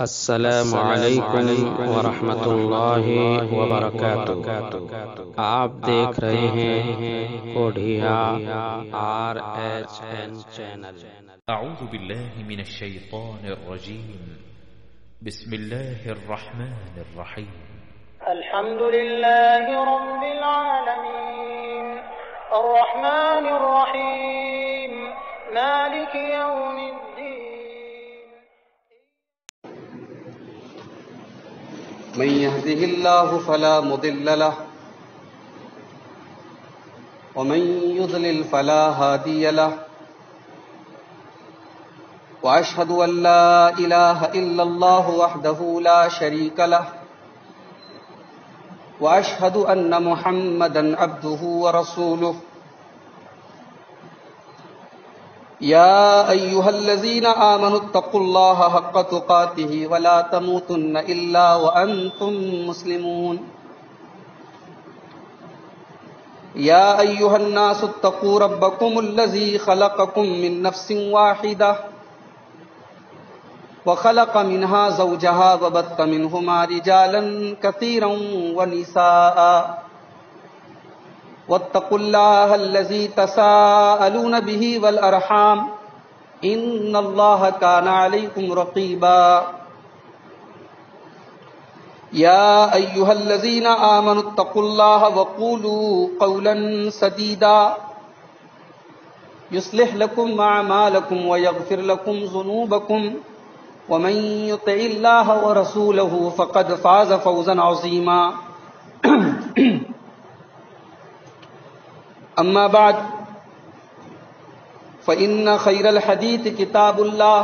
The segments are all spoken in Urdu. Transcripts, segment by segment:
السلام علیکم ورحمۃ اللہ وبرکاتہ۔ آپ دیکھ رہے ہیں کوڈھیا RHN چینل۔ اعوذ باللہ من الشیطان الرجیم، بسم اللہ الرحمن الرحیم۔ الحمد للہ رب العالمین الرحمن الرحیم مالک یوم الدین۔ من يهده الله فلا مضل له ومن يضلل فلا هادي له وأشهد أن لا إله إلا الله وحده لا شريك له وأشهد أن محمدا عبده ورسوله يا أيها الذين آمنوا اتقوا الله حق تقاته ولا تموتن إلا وأنتم مسلمون يا أيها الناس اتقوا ربكم الذي خلقكم من نفس واحدة وخلق منها زوجها وبث منهما رجالا كثيرا ونساء واتقوا الله الذي تساءلون به والأرحام إن الله كان عليكم رقيبا يا أيها الذين آمنوا اتقوا الله وقولوا قولا سديدا يصلح لكم أعمالكم ويغفر لكم ذنوبكم ومن يطع الله ورسوله فقد فاز فوزا عظيما أما بعد فإن خير الحديث كتاب الله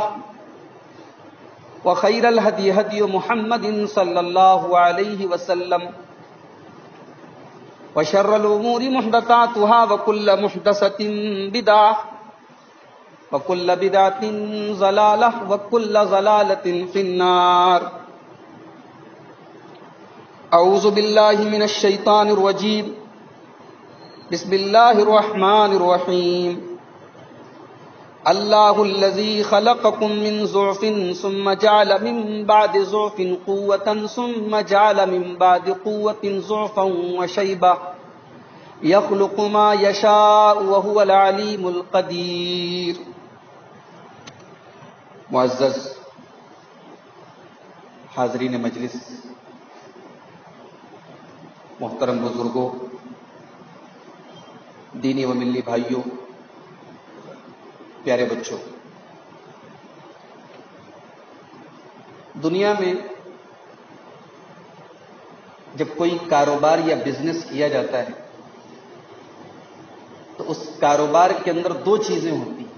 وخير الهدي هدي محمد صلى الله عليه وسلم وشر الأمور محدثاتها وكل محدثة بدعة وكل بدعة ضلالة وكل ضلالة في النار۔ أعوذ بالله من الشيطان الرجيم، بسم الله الرحمن الرحيم۔ الله الذي خلقكم من ضعف ثم جعل من بعد ضعف قوة ثم جعل من بعد قوة ضعفا وشيبة يخلق ما يشاء وهو العليم القدير۔ معزز حاضرین مجلس، محترم بزرگوں، دینی و ملی بھائیوں، پیارے بچوں، دنیا میں جب کوئی کاروبار یا بزنس کیا جاتا ہے تو اس کاروبار کے اندر دو چیزیں ہوتی ہیں۔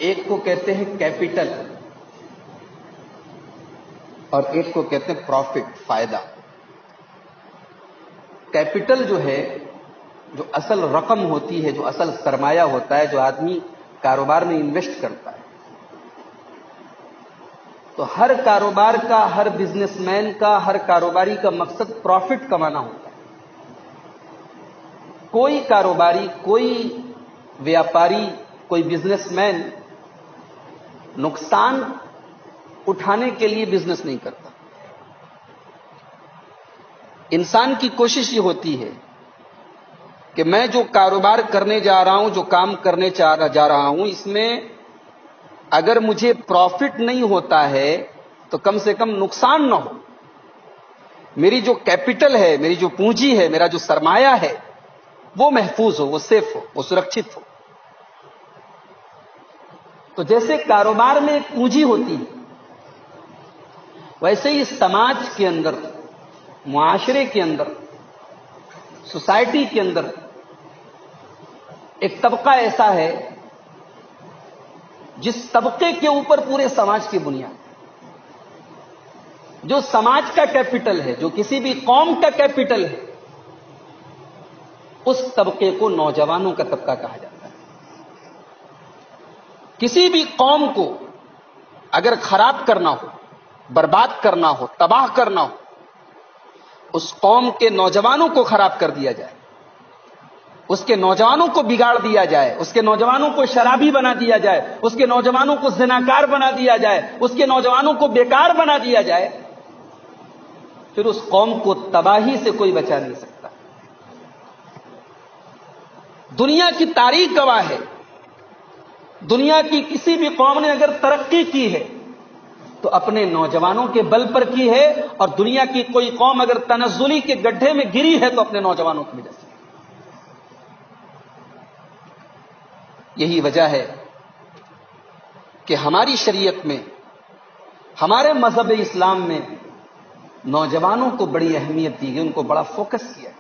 ایک کو کہتے ہیں کیپٹل اور ایک کو کہتے ہیں پروفٹ، فائدہ۔ کیپٹل جو ہے، جو اصل رقم ہوتی ہے، جو اصل سرمایہ ہوتا ہے، جو آدمی کاروبار میں انویسٹ کرتا ہے، تو ہر کاروبار کا، ہر بزنس مین کا، ہر کاروباری کا مقصد پروفٹ کمانا ہوتا ہے۔ کوئی کاروباری، کوئی ویاپاری، کوئی بزنس مین نقصان اٹھانے کے لیے بزنس نہیں کرتا۔ انسان کی کوشش یہ ہوتی ہے کہ میں جو کاروبار کرنے جا رہا ہوں، جو کام کرنے جا رہا ہوں، اس میں اگر مجھے پروفٹ نہیں ہوتا ہے تو کم سے کم نقصان نہ ہو، میری جو کیپٹل ہے، میری جو پونجی ہے، میرا جو سرمایہ ہے، وہ محفوظ ہو، وہ سیف ہو، وہ سرکشت ہو۔ تو جیسے کاروبار میں ایک پونجی ہوتی ہے، ویسے ہی سماج کے اندر، معاشرے کے اندر، سوسائٹی کے اندر ایک طبقہ ایسا ہے جس طبقے کے اوپر پورے سماج کی بنیاد، جو سماج کا کیپٹل ہے، جو کسی بھی قوم کا کیپٹل ہے، اس طبقے کو نوجوانوں کا طبقہ کہا جاتا ہے۔ کسی بھی قوم کو اگر خراب کرنا ہو، برباد کرنا ہو، تباہ کرنا ہو، اس قوم کے نوجوانوں کو خراب کر دیا جائے، اس کے نوجوانوں کو بگاڑ دیا جائے، اس کے نوجوانوں کو شرابی بنا دیا جائے، اس کے نوجوانوں کو زناکار بنا دیا جائے، اس کے نوجوانوں کو بیکار بنا دیا جائے، پھر اس قوم کو تباہی سے کوئی بچا نہیں سکتا۔ دنیا کی تاریخ گواہ ہے، دنیا کی کسی بھی قوم نے اگر ترقی کی ہے تو اپنے نوجوانوں کے بل پر کی ہے، اور دنیا کی کوئی قوم اگر تنزلی کے گڈھے میں گری ہے تو اپنے نوجوانوں کی وجہ سے۔ یہی وجہ ہے کہ ہماری شریعت میں، ہمارے مذہب اسلام میں نوجوانوں کو بڑی اہمیت دی گئی، ان کو بڑا فوکس کیا۔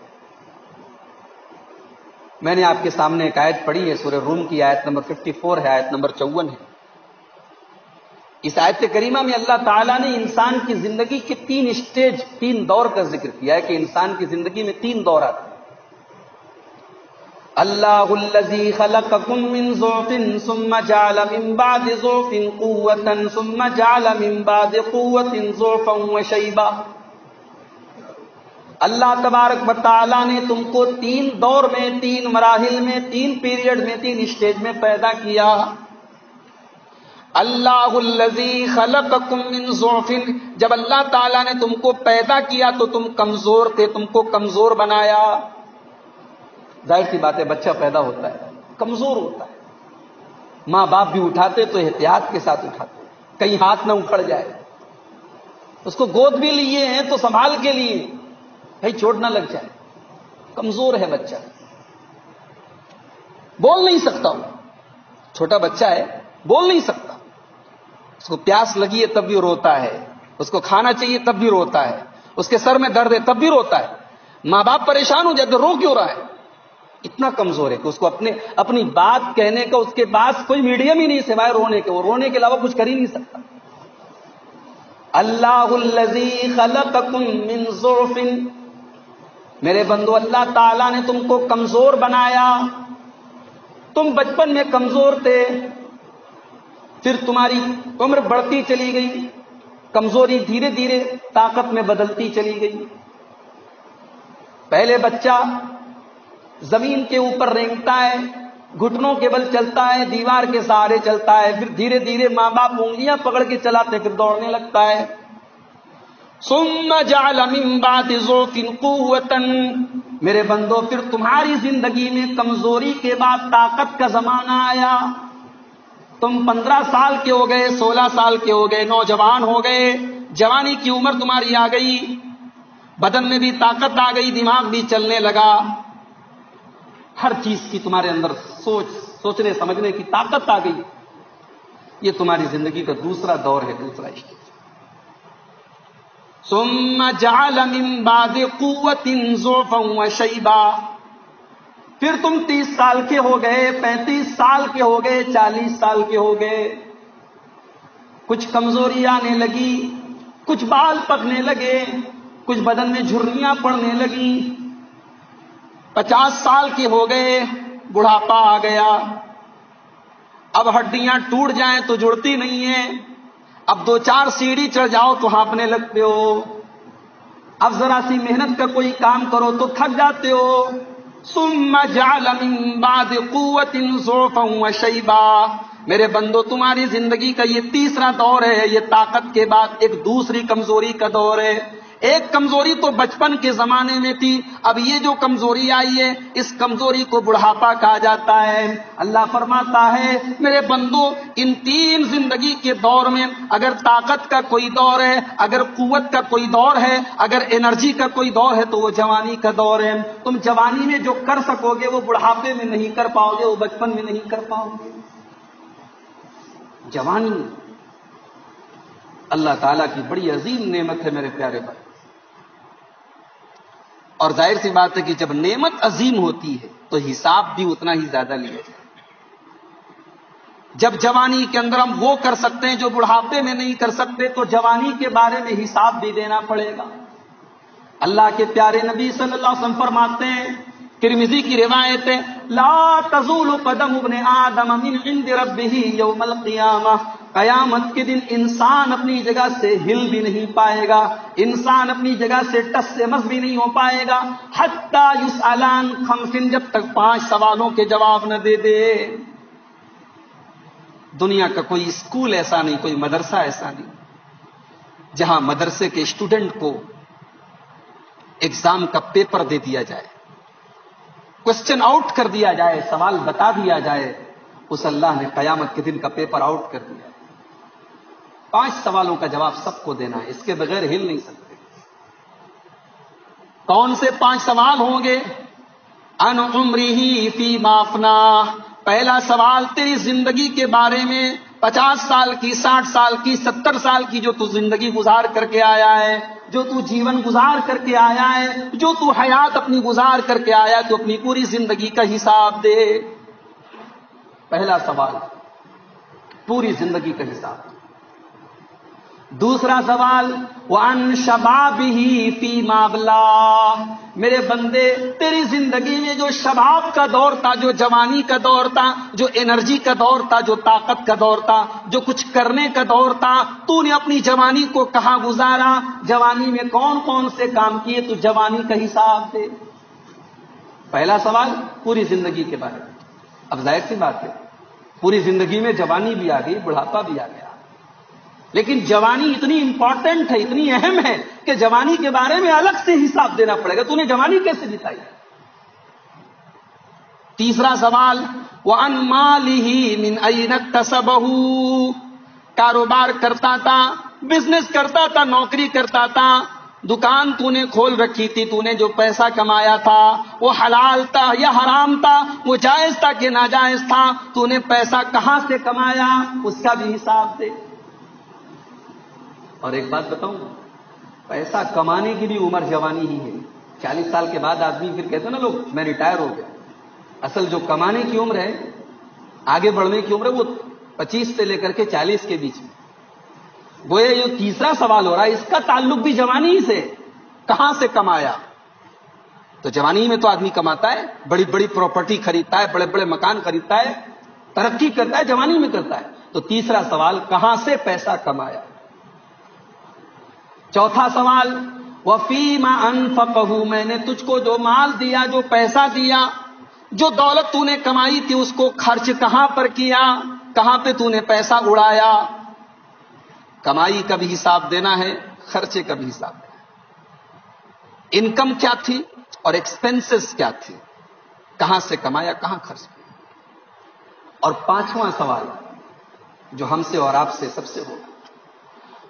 میں نے آپ کے سامنے ایک آیت پڑھی ہے، سورہ روم کی آیت نمبر 54 ہے، آیت نمبر 54 ہے۔ اس آیت کریمہ میں اللہ تعالیٰ نے انسان کی زندگی کے 3 اسٹیج، 3 دور کا ذکر کیا ہے کہ انسان کی زندگی میں 3 دور آتے ہیں۔ اللہ الذی خلقکم من ضعف ثم جعل من بعد ضعف قوة ثم جعل من بعد قوة ضعفا وشیبا۔ اللہ تبارک و تعالیٰ نے تم کو 3 دور میں، 3 مراحل میں، 3 پیریڈ میں، 3 اسٹیج میں پیدا کیا۔ اللہ الذی خلقکم من ضعف، جب اللہ تعالیٰ نے تم کو پیدا کیا تو تم کمزور تھے، تم کو کمزور بنایا۔ ظاہر سی بات ہے، بچہ پیدا ہوتا ہے کمزور ہوتا ہے، ماں باپ بھی اٹھاتے تو احتیاط کے ساتھ اٹھاتے، کہیں ہاتھ نہ اکھڑ جائے، اس کو گود بھی لیے ہیں تو سنبھال کے لیے، کہیں چوٹ نہ لگ جائے، کمزور ہے بچہ، بول نہیں سکتا، وہ چھوٹا بچہ ہے، بول نہیں سکتا، اس کو پیاس لگی ہے تب بھی روتا ہے، اس کو کھانا چاہیے تب بھی روتا ہے، اس کے سر میں درد ہے تب بھی روتا ہے، ماں باپ پریشان ہو جاتے، رو کیوں رہا ہے؟ اتنا کمزور ہے کہ اس کو اپنی بات کہنے کا اس کے پاس کوئی میڈیم ہی نہیں سوائے رونے کے، وہ رونے کے علاوہ کچھ کر ہی نہیں سکتا۔ اللہ الذی خلقکم من ضعف، میرے بندو اللہ تعالیٰ نے تم کو کمزور بنایا، تم بچپن میں کمزور تھے، پھر تمہاری عمر بڑھتی چلی گئی، کمزوری دھیرے دھیرے طاقت میں بدلتی چلی گئی۔ پہلے بچہ زمین کے اوپر رینگتا ہے، گھٹنوں کے بل چلتا ہے، دیوار کے سہارے چلتا ہے، پھر دھیرے دھیرے ماں باپ انگلیاں پکڑ کے چلاتے، پھر دوڑنے لگتا ہے۔ ثم جعل من بعد ضعف قوة، میرے بندو پھر تمہاری زندگی میں کمزوری کے بعد طاقت کا زمانہ آیا، تم 15 سال کے ہو گئے، 16 سال کے ہو گئے، نوجوان ہو گئے، جوانی کی عمر تمہاری آ گئی، بدن میں بھی طاقت آ گئی، دماغ بھی چلنے لگا، ہر چیز کی تمہارے اندر سوچنے سمجھنے کی طاقت آ گئی۔ یہ تمہاری زندگی کا دوسرا دور ہے، دوسرا اسٹیج۔ ثم جعل من بعد قوة ضعفا وشیبا، پھر تم 30 سال کے ہو گئے، 35 سال کے ہو گئے، 40 سال کے ہو گئے، کچھ کمزوری آنے لگی، کچھ بال پکنے لگے، کچھ بدن میں جھرریاں پڑنے لگی، 50 سال کے ہو گئے، بڑھاپا آ گیا، اب ہڈیاں ٹوٹ جائیں تو جڑتی نہیں ہیں، اب 2-4 سیڑھی چڑھ جاؤ تو ہانپنے لگتے ہو، اب ذرا سی محنت کا کوئی کام کرو تو تھک جاتے ہو۔ ثم جعل من بعد قوة ضعفا وشیبا، میرے بندو تمہاری زندگی کا یہ تیسرا دور ہے، یہ طاقت کے بعد ایک دوسری کمزوری کا دور ہے۔ ایک کمزوری تو بچپن کے زمانے میں تھی، اب یہ جو کمزوری آئی ہے اس کمزوری کو بڑھاپا کہا جاتا ہے۔ اللہ فرماتا ہے میرے بندو ان 3 زندگی کے دور میں اگر طاقت کا کوئی دور ہے، اگر قوت کا کوئی دور ہے، اگر انرجی کا کوئی دور ہے تو وہ جوانی کا دور ہے۔ تم جوانی میں جو کر سکو گے وہ بڑھاپے میں نہیں کر پاؤ گے، وہ بچپن میں نہیں کر پاؤ گے۔ جوانی اللہ تعالیٰ کی بڑی عظیم نعمت ہے میرے پیارے بھائی، اور ظاہر سی بات ہے کہ جب نعمت عظیم ہوتی ہے تو حساب بھی اتنا ہی زیادہ لیا جائے۔ جب جوانی کے اندر ہم وہ کر سکتے ہیں جو بڑھاپے میں نہیں کر سکتے تو جوانی کے بارے میں حساب بھی دینا پڑے گا۔ اللہ کے پیارے نبی صلی اللہ علیہ وسلم فرماتے ہیں، ترمذی کی روایت ہے، لا تزول قدم ابن آدم من عند ربه یوم القیامہ، قیامت کے دن انسان اپنی جگہ سے ہل بھی نہیں پائے گا، انسان اپنی جگہ سے ٹس سے مس بھی نہیں ہو پائے گا، حتی یسألان خمس، جب تک 5 سوالوں کے جواب نہ دے دے۔ دنیا کا کوئی اسکول ایسا نہیں، کوئی مدرسہ ایسا نہیں جہاں مدرسے کے اسٹوڈنٹ کو ایگزام کا پیپر دے دیا جائے، کوسچن آؤٹ کر دیا جائے، سوال بتا دیا جائے، اس اللہ نے قیامت کے دن کا پیپر آؤٹ کر دیا۔ 5 سوالوں کا جواب سب کو دینا ہے، اس کے بغیر ہل نہیں سکتے۔ کون سے 5 سوال ہوں گے؟ ان عمرہ فیما افناہ، پہلا سوال تیری زندگی کے بارے میں، 50 سال کی، 60 سال کی، 70 سال کی جو تو زندگی گزار کر کے آیا ہے، جو تو جیون گزار کر کے آیا ہے، جو تو حیات اپنی گزار کر کے آیا، تو اپنی پوری زندگی کا حساب دے۔ پہلا سوال پوری زندگی کا حساب۔ دوسرا سوال وَعَنْ شَبَابِهِ فِيمَا أَبْلَاهُ، میرے بندے تیری زندگی میں جو شباب کا دور تھا، جو جوانی کا دور تھا، جو انرجی کا دور تھا، جو طاقت کا دور تھا، جو کچھ کرنے کا دور تھا، تو نے اپنی جوانی کو کہاں گزارا، جوانی میں کون کون سے کام کیے، تو جوانی کا حساب دے۔ پہلا سوال پوری زندگی کے بارے میں۔ اب ظاہر سی بات ہے، پوری زندگی میں جوانی بھی آ گئی، بڑھاپا بھی آ گیا، لیکن جوانی اتنی امپورٹنٹ ہے، اتنی اہم ہے کہ جوانی کے بارے میں الگ سے حساب دینا پڑے گا، تو نے جوانی کیسے بتائی۔ تیسرا سوال وَعَنْ مَالِهِ مِنْ أَيْنَ اكْتَسَبَهُ، کاروبار کرتا تھا، بزنس کرتا تھا، نوکری کرتا تھا، دکان تو نے کھول رکھی تھی، تو نے جو پیسہ کمایا تھا وہ حلال تھا یا حرام تھا، وہ جائز تھا کہ ناجائز تھا، تو نے پیسہ کہاں سے کمایا، اس کا بھی حساب دے۔ اور ایک بات بتاؤں، پیسہ کمانے کی بھی عمر جوانی ہی ہے۔ 40 سال کے بعد آدمی پھر کہتے ہیں نا لوگ میں ریٹائر ہو گیا، اصل جو کمانے کی عمر ہے، آگے بڑھنے کی عمر ہے، وہ 25 سے لے کر کے 40 کے بیچ میں۔ گویا یہ تیسرا سوال ہو رہا ہے، اس کا تعلق بھی جوانی ہی سے، کہاں سے کمایا۔ تو جوانی میں تو آدمی کماتا ہے، بڑی بڑی پراپرٹی خریدتا ہے، بڑے بڑے مکان خریدتا ہے، ترقی کرتا ہے، جوانی میں کرتا ہے۔ تو تیسرا سوال کہاں سے پیسہ کمایا۔ چوتھا سوال وَفِيمَ أَنفَقَهُ، میں نے تجھ کو جو مال دیا، جو پیسہ دیا، جو دولت تو نے کمائی تھی، اس کو خرچ کہاں پر کیا، کہاں پہ تو نے پیسہ اڑایا۔ کمائی کا بھی حساب دینا ہے، خرچے کا بھی حساب دینا ہے۔ انکم کیا تھی اور ایکسپینسز کیا تھی، کہاں سے کمایا، کہاں خرچ کیا۔ اور 5واں سوال جو ہم سے اور آپ سے سب سے ہوگا،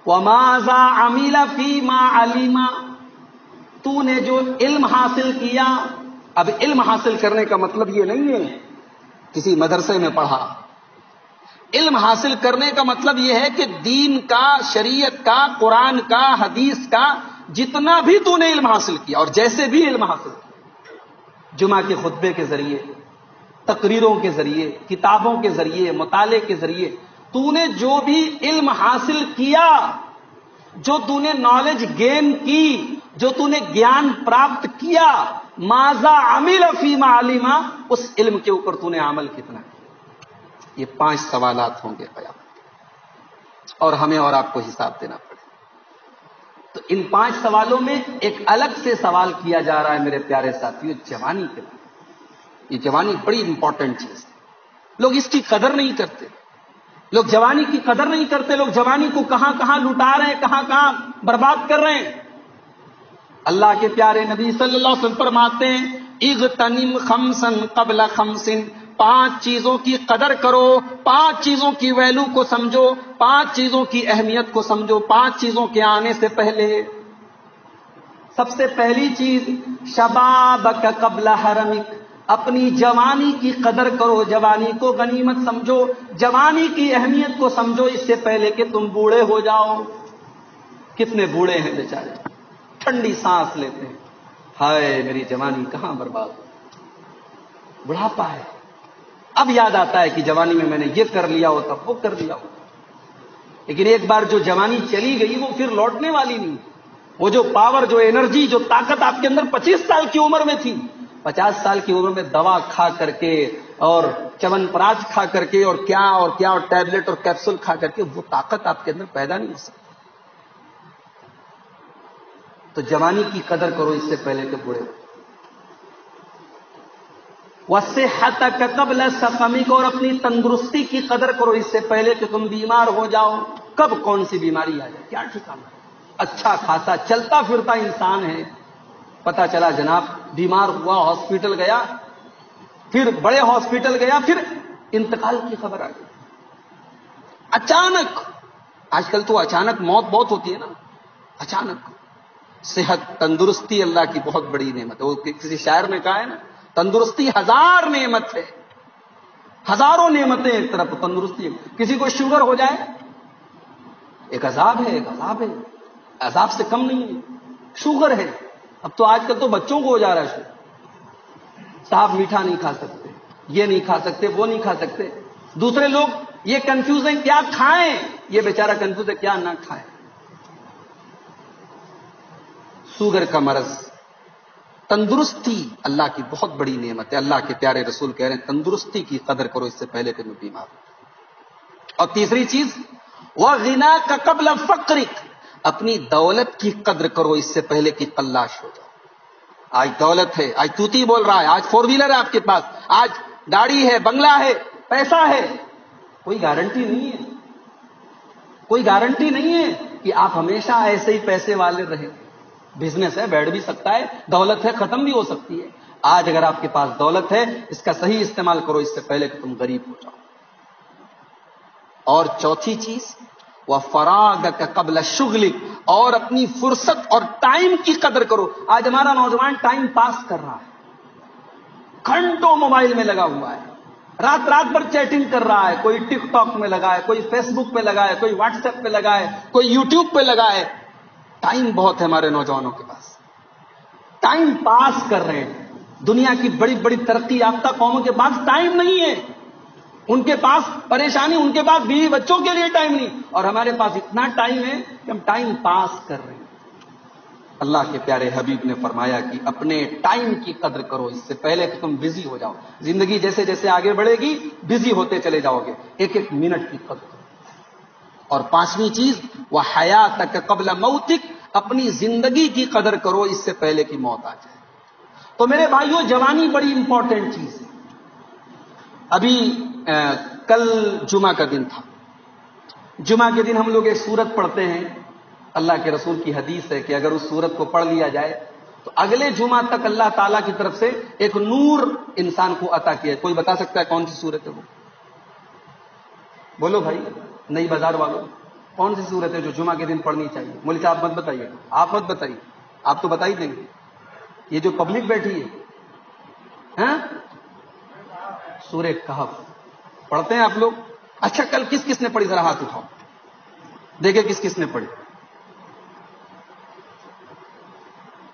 وَمَاذَا عَمِلَ فِيمَا عَلِمَ، تو نے جو علم حاصل کیا۔ اب علم حاصل کرنے کا مطلب یہ نہیں ہے کسی مدرسے میں پڑھا، علم حاصل کرنے کا مطلب یہ ہے کہ دین کا، شریعت کا، قرآن کا، حدیث کا جتنا بھی تو نے علم حاصل کیا، اور جیسے بھی علم حاصل کیا، جمعہ کے خطبے کے ذریعے، تقریروں کے ذریعے، کتابوں کے ذریعے، مطالعے کے ذریعے، تو نے جو بھی علم حاصل کیا، جو تو نے نالج گین کی، جو تو نے گیان پراپت کیا، ماذا عمل فیما علم، اس علم کے اوپر تو نے عمل کتنا کیا۔ یہ 5 سوالات ہوں گے قیامت، اور ہمیں اور آپ کو حساب دینا پڑے۔ تو ان 5 سوالوں میں ایک الگ سے سوال کیا جا رہا ہے میرے پیارے ساتھیوں، جوانی کے بارے میں۔ یہ جوانی بڑی امپورٹنٹ چیز ہے، لوگ اس کی قدر نہیں کرتے، لوگ جوانی کی قدر نہیں کرتے، لوگ جوانی کو کہاں کہاں لٹا رہے ہیں، کہاں کہاں برباد کر رہے ہیں۔ اللہ کے پیارے نبی صلی اللہ علیہ وسلم فرماتے ہیں اغتنم خمسا قبل خمس، 5 چیزوں کی قدر کرو، 5 چیزوں کی ویلو کو سمجھو، 5 چیزوں کی اہمیت کو سمجھو، 5 چیزوں کے آنے سے پہلے۔ سب سے پہلی چیز شبابک قبل حرمک، اپنی جوانی کی قدر کرو، جوانی کو غنیمت سمجھو، جوانی کی اہمیت کو سمجھو اس سے پہلے کہ تم بوڑھے ہو جاؤ۔ کتنے بوڑھے ہیں بیچارے، ٹھنڈی سانس لیتے ہیں، ہائے میری جوانی کہاں برباد ہو۔ بڑھاپا ہے، اب یاد آتا ہے کہ جوانی میں میں نے یہ کر لیا ہوتا، وہ کر لیا ہوتا، لیکن ایک بار جو جوانی چلی گئی وہ پھر لوٹنے والی نہیں۔ وہ جو پاور، جو انرجی، جو طاقت آپ کے اندر 25 سال کی عمر میں تھی، 50 سال کی عمر میں دوا کھا کر کے اور چون پراش کھا کر کے اور کیا اور ٹیبلٹ اور کیپسول کھا کر کے وہ طاقت آپ کے اندر پیدا نہیں ہو سکتی. تو جوانی کی قدر کرو اس سے پہلے کہ بوڑھے ہو. وَصِحَّتَكَ قَبْلَ سَقَمِكَ، اور اپنی تندرستی کی قدر کرو اس سے پہلے کہ تم بیمار ہو جاؤ. کب کون سی بیماری آ جائے کیا ٹھکانا. اچھا خاصا چلتا پھرتا انسان ہے، پتا چلا جناب بیمار ہوا، ہاسپٹل گیا، پھر بڑے ہاسپٹل گیا، پھر انتقال کی خبر آ گئی. اچانک، آج کل تو اچانک موت بہت ہوتی ہے نا. اچانک صحت تندرستی اللہ کی بہت بڑی نعمت ہے. وہ کسی شاعر نے کہا ہے نا، تندرستی 1000 نعمت ہے. ہزاروں نعمتیں ایک طرف تندرستی ہے. کسی کو شوگر ہو جائے ایک عذاب ہے، ایک عذاب ہے، عذاب سے کم نہیں ہے. شوگر ہے، اب تو آج کل تو بچوں کو ہو جا رہا ہے شوگر. صاحب میٹھا نہیں کھا سکتے، یہ نہیں کھا سکتے، وہ نہیں کھا سکتے. دوسرے لوگ یہ کنفیوز ہیں کیا کھائیں، یہ بیچارہ کنفیوز ہے کیا نہ کھائیں. شوگر کا مرض. تندرستی اللہ کی بہت بڑی نعمت ہے. اللہ کے پیارے رسول کہہ رہے ہیں تندرستی کی قدر کرو اس سے پہلے کہ تم بیمار ہو. اور تیسری چیز وَغِنَاكَ قَبْلَ فَقْرِكَ، اپنی دولت کی قدر کرو اس سے پہلے کہ قلاش ہو جاؤ. آج دولت ہے، آج توتی بول رہا ہے، آج 4 ویلر ہے آپ کے پاس، آج گاڑی ہے، بنگلہ ہے، پیسہ ہے، کوئی گارنٹی نہیں ہے. کوئی گارنٹی نہیں ہے کہ آپ ہمیشہ ایسے ہی پیسے والے رہیں. بزنس ہے، بیٹھ بھی سکتا ہے، دولت ہے ختم بھی ہو سکتی ہے. آج اگر آپ کے پاس دولت ہے اس کا صحیح استعمال کرو اس سے پہلے کہ تم غریب ہو جاؤ. اور چوتھی چیز وَفَرَاغَكَ قَبْلَ شُغْلِكَ، اور اپنی فرصت اور ٹائم کی قدر کرو. آج ہمارا نوجوان ٹائم پاس کر رہا ہے، گھنٹوں موبائل میں لگا ہوا ہے، رات رات بھر چیٹنگ کر رہا ہے. کوئی ٹک ٹاک میں لگا ہے، کوئی فیس بک پہ لگا ہے، کوئی واٹس ایپ پہ لگا ہے، کوئی یوٹیوب پہ لگا ہے. ٹائم بہت ہے ہمارے نوجوانوں کے پاس، ٹائم پاس کر رہے ہیں. دنیا کی بڑی بڑی ترقی یافتہ قوموں کے پاس ٹائم نہیں ہے. ان کے پاس پریشانی، ان کے پاس بیوی بچوں کے لیے ٹائم نہیں، اور ہمارے پاس اتنا ٹائم ہے کہ ہم ٹائم پاس کر رہے ہیں. اللہ کے پیارے حبیب نے فرمایا کہ اپنے ٹائم کی قدر کرو اس سے پہلے کہ تم بزی ہو جاؤ. زندگی جیسے جیسے آگے بڑھے گی بزی ہوتے چلے جاؤ گے. ایک ایک منٹ کی قدر کرو. اور پانچویں چیز وحیاتک قبل موتک، اپنی زندگی کی قدر کرو اس سے پہلے کہ موت آ جائے. تو میرے بھائیوں جوانی بڑی امپورٹنٹ چیز ہے. ابھی کل جمعہ کا دن تھا. جمعہ کے دن ہم لوگ ایک سورت پڑھتے ہیں. اللہ کے رسول کی حدیث ہے کہ اگر اس سورت کو پڑھ لیا جائے تو اگلے جمعہ تک اللہ تعالیٰ کی طرف سے ایک نور انسان کو عطا کیا ہے. کوئی بتا سکتا ہے کون سی سورت ہے وہ؟ بولو بھائی، نئی بازار والوں، کون سی سورت ہے جو جمعہ کے دن پڑھنی چاہیے؟ مولوی صاحب مت بتائیے، آپ مت بتائیے، آپ تو بتا ہی دیں گے. یہ جو پبلک بیٹھی ہے سورہ کہف پڑھتے ہیں آپ لوگ؟ اچھا کل کس کس نے پڑھی ذرا ہاتھ اٹھاؤ دیکھیں کس کس نے پڑھی.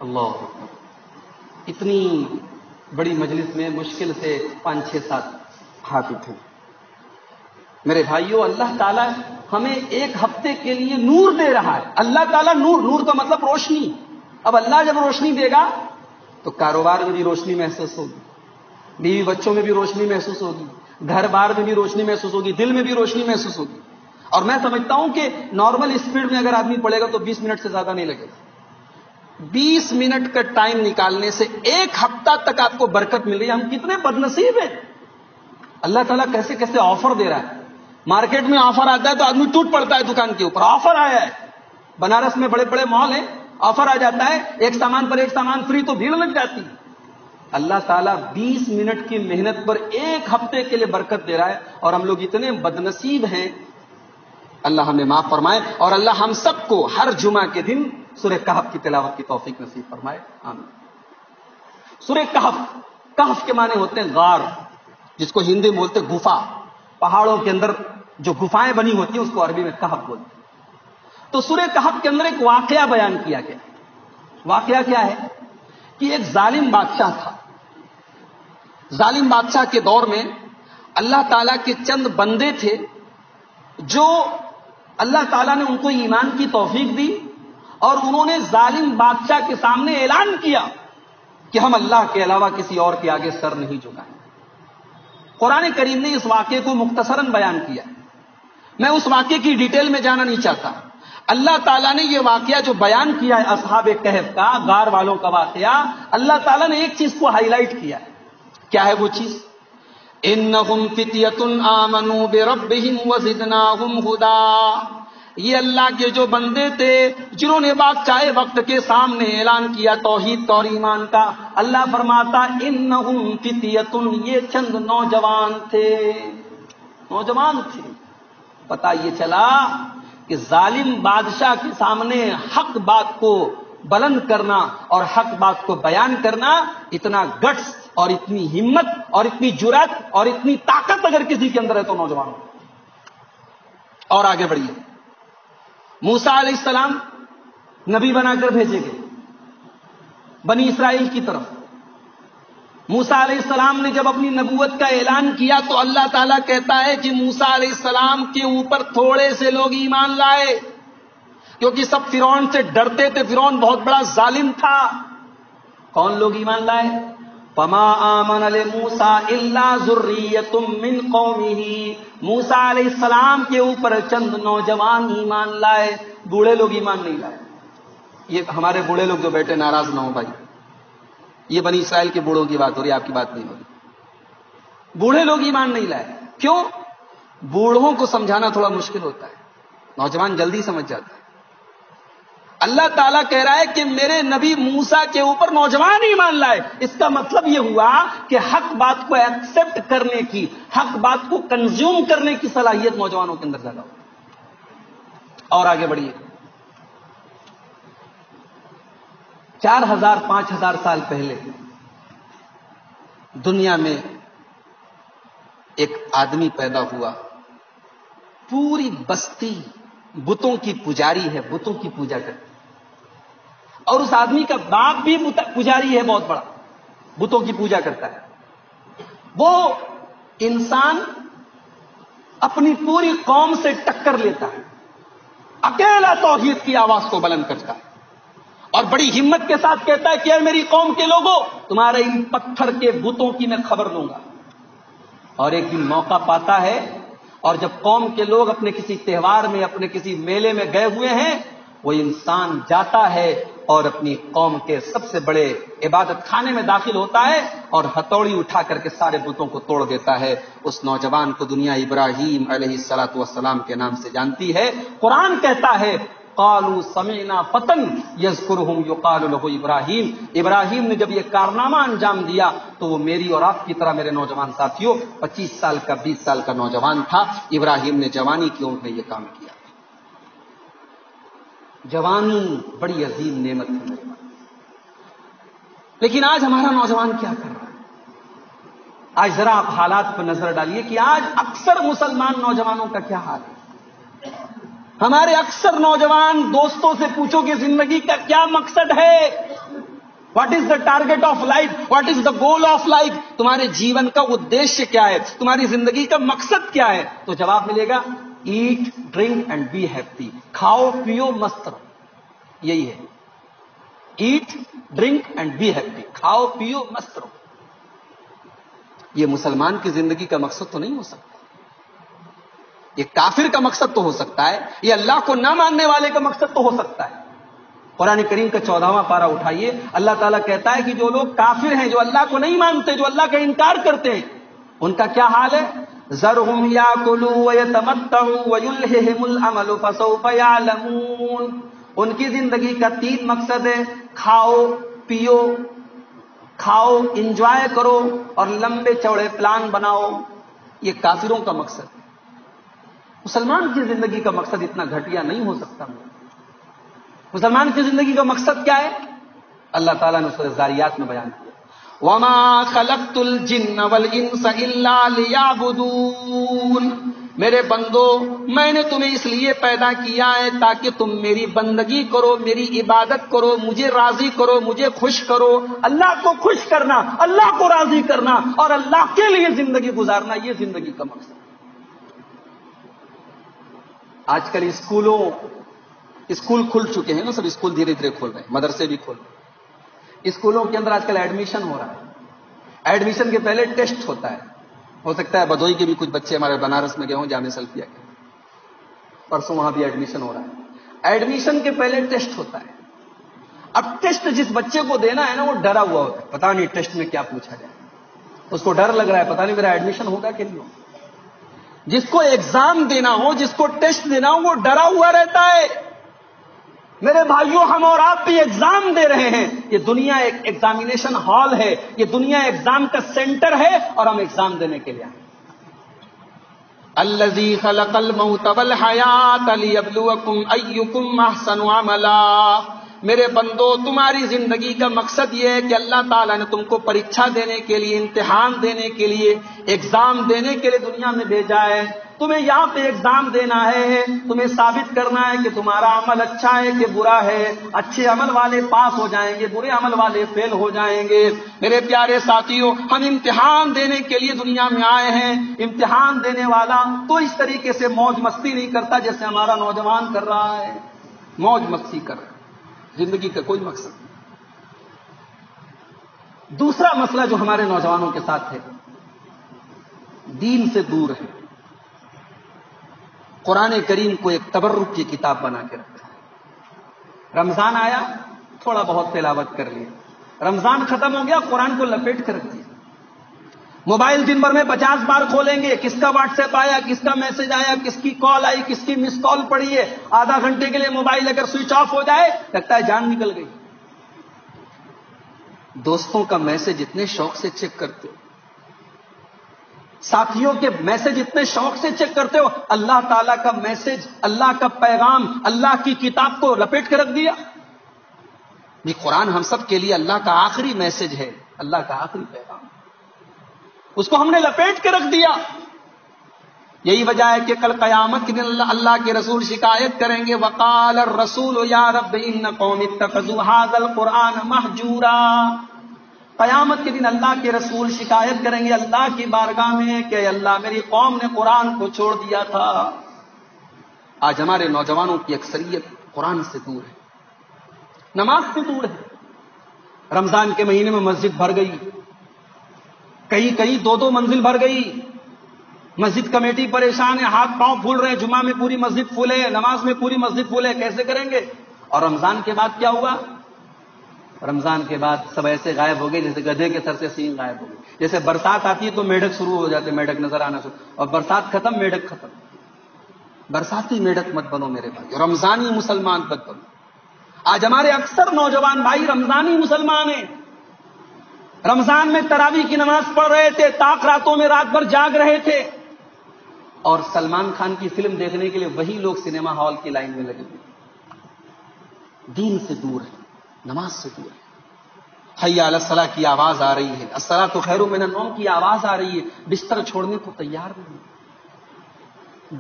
اللہ، اتنی بڑی مجلس میں مشکل سے 5 6 7 ہاتھ اٹھے. میرے بھائیوں اللہ تعالیٰ ہمیں ایک ہفتے کے لیے نور دے رہا ہے. اللہ تعالیٰ نور کا مطلب روشنی. اب اللہ جب روشنی دے گا تو کاروبار میں بھی روشنی محسوس ہوگی، بیوی بچوں میں بھی روشنی محسوس ہوگی، گھر بار میں بھی روشنی محسوس ہوگی، دل میں بھی روشنی محسوس ہوگی. اور میں سمجھتا ہوں کہ نارمل اسپیڈ میں اگر آدمی پڑھے گا تو 20 منٹ سے زیادہ نہیں لگے گا. 20 منٹ کا ٹائم نکالنے سے 1 ہفتہ تک آپ کو برکت مل رہی ہے. ہم کتنے بدنصیب ہیں. اللہ تعالیٰ کیسے کیسے آفر دے رہا ہے. مارکیٹ میں آفر آتا ہے تو آدمی ٹوٹ پڑتا ہے دکان کے اوپر. آفر آیا ہے، بنارس میں بڑے بڑے مال ہیں، آفر آ جاتا ہے، ایک سامان پر ایک سامان فری تو بھیڑ لگ جاتی. اللہ تعالیٰ 20 منٹ کی محنت پر 1 ہفتے کے لیے برکت دے رہا ہے. اور ہم لوگ اتنے بدنصیب ہیں. اللہ ہمیں معاف فرمائے اور اللہ ہم سب کو ہر جمعہ کے دن سورہ کہف کی تلاوت کی توفیق نصیب فرمائے. آمین. سورہ کہف، کہف کے معنی ہوتے ہیں غار، جس کو ہندی میں بولتے گفا. پہاڑوں کے اندر جو گفائیں بنی ہوتی ہیں اس کو عربی میں کہف بولتے ہیں. تو سورہ کہف کے اندر ایک واقعہ بیان کیا گیا. واقعہ کیا ہے کہ ایک ظالم بادشاہ تھا. ظالم بادشاہ کے دور میں اللہ تعالیٰ کے چند بندے تھے جو اللہ تعالیٰ نے ان کو ایمان کی توفیق دی اور انہوں نے ظالم بادشاہ کے سامنے اعلان کیا کہ ہم اللہ کے علاوہ کسی اور کے آگے سر نہیں جھکائیں. قرآن کریم نے اس واقعے کو مختصراً بیان کیا. میں اس واقعے کی ڈیٹیل میں جانا نہیں چاہتا. اللہ تعالیٰ نے یہ واقعہ جو بیان کیا ہے اصحاب کہف کا، غار والوں کا واقعہ، اللہ تعالیٰ نے ایک چیز کو ہائی لائٹ کیا ہے. کیا ہے وہ چیز؟ انہم فتیۃ آمنوا بربہم وزدناہم ھدی. یہ اللہ کے جو بندے تھے جنہوں نے بادشاہ وقت کے سامنے اعلان کیا توحید اور ایمان کا. اللہ فرماتا انہم فتیۃ، یہ چند نوجوان تھے. نوجوان تھے. پتہ یہ چلا کہ ظالم بادشاہ کے سامنے حق بات کو بلند کرنا اور حق بات کو بیان کرنا، اتنا گٹس اور اتنی ہمت اور اتنی جرأت اور اتنی طاقت اگر کسی کے اندر ہے تو نوجوانوں. اور آگے بڑھیے. موسیٰ علیہ السلام نبی بنا کر بھیجے گئے بنی اسرائیل کی طرف. موسیٰ علیہ السلام نے جب اپنی نبوت کا اعلان کیا تو اللہ تعالیٰ کہتا ہے کہ موسیٰ علیہ السلام کے اوپر تھوڑے سے لوگ ایمان لائے، کیونکہ سب فرعون سے ڈرتے تھے. فرعون بہت بڑا ظالم تھا. کون لوگ ایمان لائے؟ فما آمن لموسیٰ الا ذریۃ من قومہ. موسیٰ علیہ السلام کے اوپر چند نوجوان ایمان لائے، بوڑھے لوگ ایمان نہیں لائے. یہ ہمارے بوڑھے لوگ جو بیٹھے ناراض نہ ہو بھائی، یہ بنی اسرائیل کے بوڑھوں کی بات ہو رہی ہے، آپ کی بات نہیں ہو رہی. بوڑھے لوگ ایمان نہیں لائے. کیوں؟ بوڑھوں کو سمجھانا تھوڑا مشکل ہوتا ہے، نوجوان جلدی سمجھ جاتا ہے. اللہ تعالیٰ کہہ رہا ہے کہ میرے نبی موسیٰ کے اوپر نوجوان ایمان لائے. اس کا مطلب یہ ہوا کہ حق بات کو ایکسپٹ کرنے کی، حق بات کو کنزیوم کرنے کی صلاحیت نوجوانوں کے اندر زیادہ ہو. اور آگے بڑھیے. 4000-5000 سال پہلے دنیا میں ایک آدمی پیدا ہوا، پوری بستی بتوں کی پجاری ہے، بتوں کی پوجا کرتی. اور اس آدمی کا باپ بھی پجاری ہے، بہت بڑا، بتوں کی پوجا کرتا ہے. وہ انسان اپنی پوری قوم سے ٹکر لیتا ہے، اکیلا توحید کی آواز کو بلند کرتا ہے اور بڑی ہمت کے ساتھ کہتا ہے کہ اے میری قوم کے لوگوں، تمہارے ان پتھر کے بتوں کی میں خبر لوں گا. اور ایک دن موقع پاتا ہے، اور جب قوم کے لوگ اپنے کسی تہوار میں، اپنے کسی میلے میں گئے ہوئے ہیں، وہ انسان جاتا ہے اور اپنی قوم کے سب سے بڑے عبادت خانے میں داخل ہوتا ہے اور ہتھوڑی اٹھا کر کے سارے بتوں کو توڑ دیتا ہے. اس نوجوان کو دنیا ابراہیم علیہ الصلوۃ والسلام کے نام سے جانتی ہے. قرآن کہتا ہے قالوا سمعنا فتى يذكرهم يقال له ابراہیم. ابراہیم نے جب یہ کارنامہ انجام دیا تو وہ میری اور آپ کی طرح میرے نوجوان ساتھیوں 25 سال کا 20 سال کا نوجوان تھا. ابراہیم نے جوانی کی عمر میں یہ کام کیا. جوانی بڑی عظیم نعمت ہے میرے پاس. لیکن آج ہمارا نوجوان کیا کر رہا ہے؟ آج ذرا آپ حالات پر نظر ڈالیے کہ آج اکثر مسلمان نوجوانوں کا کیا حال ہے. ہمارے اکثر نوجوان دوستوں سے پوچھو کہ زندگی کا کیا مقصد ہے، what is the target of life, what is the goal of life. تمہارے جیون کا ادیشیہ کیا ہے، تمہاری زندگی کا مقصد کیا ہے؟ تو جواب ملے گا eat drink and be happy. کھاؤ پیو مست رہو. یہی ہے، eat drink and be happy. کھاؤ پیو مست رہو. یہ مسلمان کی زندگی کا مقصد تو نہیں ہو سکتا. یہ کافر کا مقصد تو ہو سکتا ہے، یہ اللہ کو نہ ماننے والے کا مقصد تو ہو سکتا ہے. قرآن کریم کا 14واں پارہ اٹھائیے. اللہ تعالیٰ کہتا ہے کہ جو لوگ کافر ہیں، جو اللہ کو نہیں مانتے، جو اللہ کا انکار کرتے ہیں، ان کا کیا حال ہے؟ ذرهم یاکلوا ویتمتعوا ویلہہم الامل فسوف یعلمون. ان کی زندگی کا 3 مقصد ہے: کھاؤ پیو، کھاؤ انجوائے کرو اور لمبے چوڑے پلان بناؤ. یہ کافروں کا مقصد ہے. مسلمان کی زندگی کا مقصد اتنا گھٹیا نہیں ہو سکتا. مسلمان کی زندگی کا مقصد کیا ہے؟ اللہ تعالیٰ نے سورہ ذاریات میں بیان کیا، وَمَا خَلَقْتُ الْجِنَّ وَالْإِنسَ إِلَّا لِيَعْبُدُونَ. میرے بندو، میں نے تمہیں اس لیے پیدا کیا ہے تاکہ تم میری بندگی کرو، میری عبادت کرو، مجھے راضی کرو، مجھے خوش کرو. اللہ کو خوش کرنا، اللہ کو راضی کرنا اور اللہ کے لیے زندگی گزارنا، یہ زندگی کا مقصد. آج کل اسکول کھل چکے ہیں نا، سب اسکول دھیرے دھیرے کھول رہے ہیں، مدرسے بھی کھول رہے ہیں. اسکولوں کے اندر آج کل ایڈمیشن ہو رہا ہے. ایڈمیشن کے پہلے ٹیسٹ ہوتا ہے. ہو سکتا ہے بدوئی کے بھی کچھ بچے ہمارے بنارس میں گئے ہوں جامعہ سلفیہ کے, پرسوں وہاں بھی ایڈمیشن ہو رہا ہے. ایڈمیشن کے پہلے ٹیسٹ ہوتا ہے. اب ٹیسٹ جس بچے کو دینا ہے نا وہ ڈرا ہوا ہوتا ہے, پتا نہیں ٹیسٹ میں کیا پوچھا جائے. اس کو ڈر لگ رہا ہے, پتا نہیں میرا ایڈمیشن ہوگا کہ نہیں ہوگا. جس کو ایگزام دینا ہو, جس کو ٹیسٹ دینا ہو, وہ ڈرا ہوا رہتا ہے. میرے بھائیوں, ہم اور آپ بھی ایگزام دے رہے ہیں. یہ دنیا ایک ایگزامینیشن ہال ہے, یہ دنیا ایگزام کا سینٹر ہے, اور ہم ایگزام دینے کے لیے آئے. الذی خلق الموت والحیات لیبلوکم ایکم احسن عملا. میرے بندو, تمہاری زندگی کا مقصد یہ ہے کہ اللہ تعالیٰ نے تم کو پریچھا دینے کے لیے, امتحان دینے کے لیے, ایگزام دینے کے لیے دنیا میں بھیجا ہے. تمہیں یہاں پہ ایگزام دینا ہے, تمہیں ثابت کرنا ہے کہ تمہارا عمل اچھا ہے کہ برا ہے. اچھے عمل والے پاس ہو جائیں گے, برے عمل والے فیل ہو جائیں گے. میرے پیارے ساتھیوں, ہم امتحان دینے کے لیے دنیا میں آئے ہیں. امتحان دینے والا تو اس طریقے سے موج مستی نہیں کرتا جیسے ہمارا نوجوان کر رہا ہے. موج مستی کر رہا ہے, زندگی کا کوئی مقصد نہیں. دوسرا مسئلہ جو ہمارے نوجوانوں کے ساتھ ہے, دین سے دور ہے. قرآن کریم کو ایک تبرک کی کتاب بنا کے رکھا ہے. رمضان آیا, تھوڑا بہت تلاوت کر لیا. رمضان ختم ہو گیا, قرآن کو لپیٹ کر رکھ دیا. موبائل دن بھر میں 50 بار کھولیں گے, کس کا واٹس ایپ آیا, کس کا میسج آیا, کس کی کال آئی, کس کی مس کال پڑی ہے. آدھا گھنٹے کے لیے موبائل اگر سوئچ آف ہو جائے لگتا ہے جان نکل گئی. دوستوں کا میسج اتنے شوق سے چیک کرتے ہو, ساتھیوں کے میسج اتنے شوق سے چیک کرتے ہو. اللہ تعالیٰ کا میسج, اللہ کا پیغام, اللہ کی کتاب کو لپیٹ کے رکھ دیا. یہ قرآن ہم سب کے لیے اللہ کا آخری میسج ہے, اللہ کا آخری پیغام. اس کو ہم نے لپیٹ کے رکھ دیا. یہی وجہ ہے کہ کل قیامت کے دن اللہ کے رسول شکایت کریں گے, وقال الرسول یا رب ان قوم اتخذوا هذا القرآن مہجورا. قیامت کے دن اللہ کے رسول شکایت کریں گے اللہ کی بارگاہ میں کہ اللہ, میری قوم نے قرآن کو چھوڑ دیا تھا. آج ہمارے نوجوانوں کی اکثریت قرآن سے دور ہے, نماز سے دور ہے. رمضان کے مہینے میں مسجد بھر گئی, کہیں کہیں 2 منزل بھر گئی. مسجد کمیٹی پریشان ہے, ہاتھ پاؤں پھول رہے ہیں. جمعہ میں پوری مسجد پھولے, نماز میں پوری مسجد پھولے, کیسے کریں گے؟ اور رمضان کے بعد کیا ہوا؟ رمضان کے بعد سب ایسے غائب ہو گئے جیسے گدھے کے سر سے سینگ غائب ہو گئے. جیسے برسات آتی ہے تو میڈک شروع ہو جاتے, میڈک نظر آنا شروع, اور برسات ختم, میڈک ختم. برساتی میڈک مت بنو میرے بھائی, رمضانی مسلمان مت بنو. آج ہمارے اکثر نوجوان بھائی رمضانی مسلمان ہیں. رمضان میں تراویح کی نماز پڑھ رہے تھے, طاق راتوں میں رات بھر جاگ رہے تھے, اور سلمان خان کی فلم دیکھنے کے لیے وہی لوگ سنیما ہال کی لائن میں لگے ہوئے. دین سے دور ہے, نماز سے دور ہے. حی علی الصلاۃ کی آواز آ رہی ہے, الصلاۃ خیر من النوم کی آواز آ رہی ہے, بستر چھوڑنے کو تیار نہیں.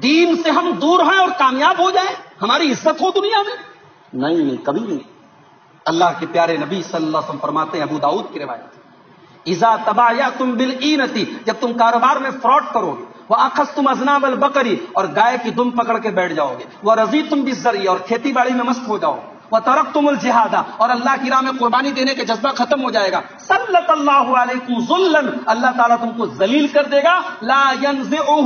دین سے ہم دور ہیں اور کامیاب ہو جائیں, ہماری عزت ہو دنیا میں؟ نہیں, کبھی نہیں. اللہ کے پیارے نبی صلی اللہ علیہ وسلم فرماتے ہیں, ابو داؤد کی روایت, اذا تبایعتم بالعینۃ, جب تم کاروبار میں فراڈ کرو گے, واخذتم اذناب البقر, اور گائے کی دم پکڑ کے بیٹھ جاؤ گے, ورضیتم بالزرع, اور کھیتی باڑی میں مست ہو جاؤ گے, وترکتم الجہاد, اور اللہ کی راہ میں قربانی دینے کا جذبہ ختم ہو جائے گا, سلط اللہ علیکم ذلا, اللہ تعالیٰ تم کو ذلیل کر دے گا, لا ینزعہ,